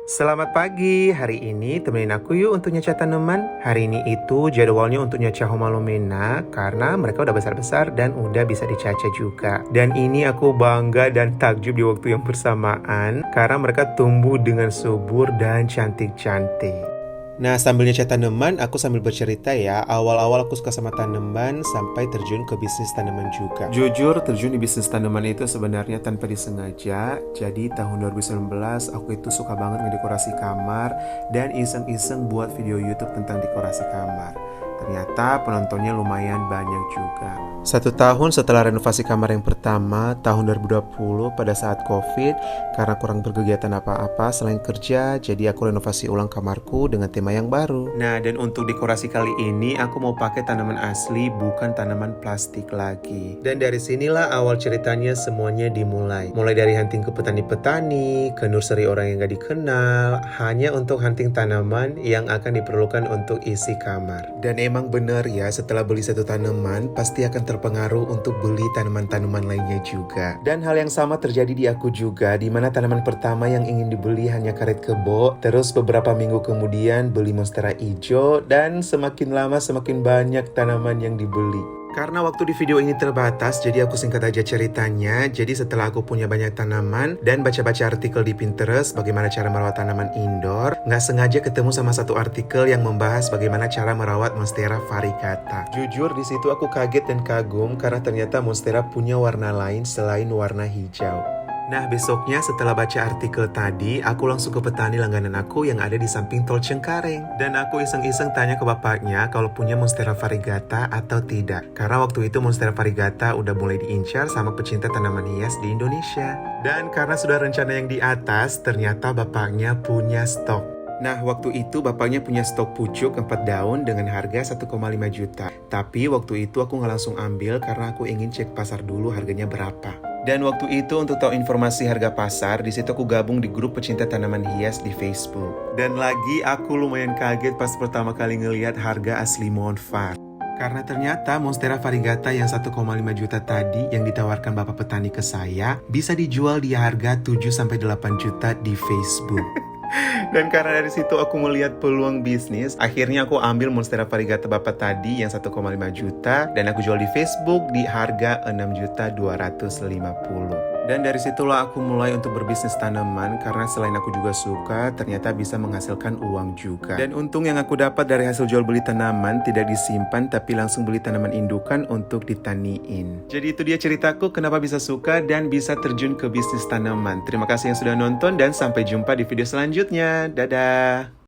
Selamat pagi, hari ini temenin aku yuk untuk nyeca tanaman. Hari ini itu jadwalnya untuk nyeca Homalomena karena mereka udah besar-besar dan udah bisa dicaca juga. Dan ini aku bangga dan takjub di waktu yang bersamaan karena mereka tumbuh dengan subur dan cantik-cantik. Nah, sambil nyeca tanaman, aku sambil bercerita ya. Awal-awal aku suka sama tanaman sampai terjun ke bisnis tanaman juga. Jujur, terjun di bisnis tanaman itu sebenarnya tanpa disengaja. Jadi tahun 2019 aku itu suka banget ngedekorasi kamar dan iseng-iseng buat video YouTube tentang dekorasi kamar. Ternyata penontonnya lumayan banyak juga. 1 tahun setelah renovasi kamar yang pertama, tahun 2020 pada saat COVID, karena kurang berkegiatan apa-apa selain kerja, jadi aku renovasi ulang kamarku dengan tema yang baru. Nah, dan untuk dekorasi kali ini aku mau pakai tanaman asli, bukan tanaman plastik lagi. Dan dari sinilah awal ceritanya semuanya dimulai. Mulai dari hunting ke petani-petani, ke nursery orang yang gak dikenal, hanya untuk hunting tanaman yang akan diperlukan untuk isi kamar. Dan emang bener ya, setelah beli satu tanaman, pasti akan terpengaruh untuk beli tanaman-tanaman lainnya juga. Dan hal yang sama terjadi di aku juga, di mana tanaman pertama yang ingin dibeli hanya karet kebo, terus beberapa minggu kemudian beli monstera hijau, dan semakin lama semakin banyak tanaman yang dibeli. Karena waktu di video ini terbatas, jadi aku singkat aja ceritanya. Jadi setelah aku punya banyak tanaman dan baca-baca artikel di Pinterest bagaimana cara merawat tanaman indoor, nggak sengaja ketemu sama satu artikel yang membahas bagaimana cara merawat Monstera variegata. Jujur di situ aku kaget dan kagum karena ternyata Monstera punya warna lain selain warna hijau. Nah, besoknya setelah baca artikel tadi, aku langsung ke petani langganan aku yang ada di samping tol Cengkareng. Dan aku iseng-iseng tanya ke bapaknya kalau punya Monstera variegata atau tidak. Karena waktu itu Monstera variegata udah mulai diincar sama pecinta tanaman hias di Indonesia. Dan karena sudah rencana yang di atas, ternyata bapaknya punya stok. Nah, waktu itu bapaknya punya stok pucuk 4 daun dengan harga 1,5 juta. Tapi waktu itu aku nggak langsung ambil karena aku ingin cek pasar dulu harganya berapa. Dan waktu itu untuk tahu informasi harga pasar, di situ aku gabung di grup pecinta tanaman hias di Facebook. Dan lagi aku lumayan kaget pas pertama kali ngelihat harga asli Monfort. Karena ternyata Monstera variegata yang 1,5 juta tadi yang ditawarkan bapak petani ke saya bisa dijual di harga 7-8 juta di Facebook. Dan karena dari situ aku melihat peluang bisnis, akhirnya aku ambil Monstera variegata bapak tadi yang 1,5 juta dan aku jual di Facebook di harga 6.250.000. Dan dari situlah aku mulai untuk berbisnis tanaman karena selain aku juga suka, ternyata bisa menghasilkan uang juga. Dan untung yang aku dapat dari hasil jual beli tanaman tidak disimpan tapi langsung beli tanaman indukan untuk ditaniin. Jadi itu dia ceritaku kenapa bisa suka dan bisa terjun ke bisnis tanaman. Terima kasih yang sudah nonton dan sampai jumpa di video selanjutnya. Dadah!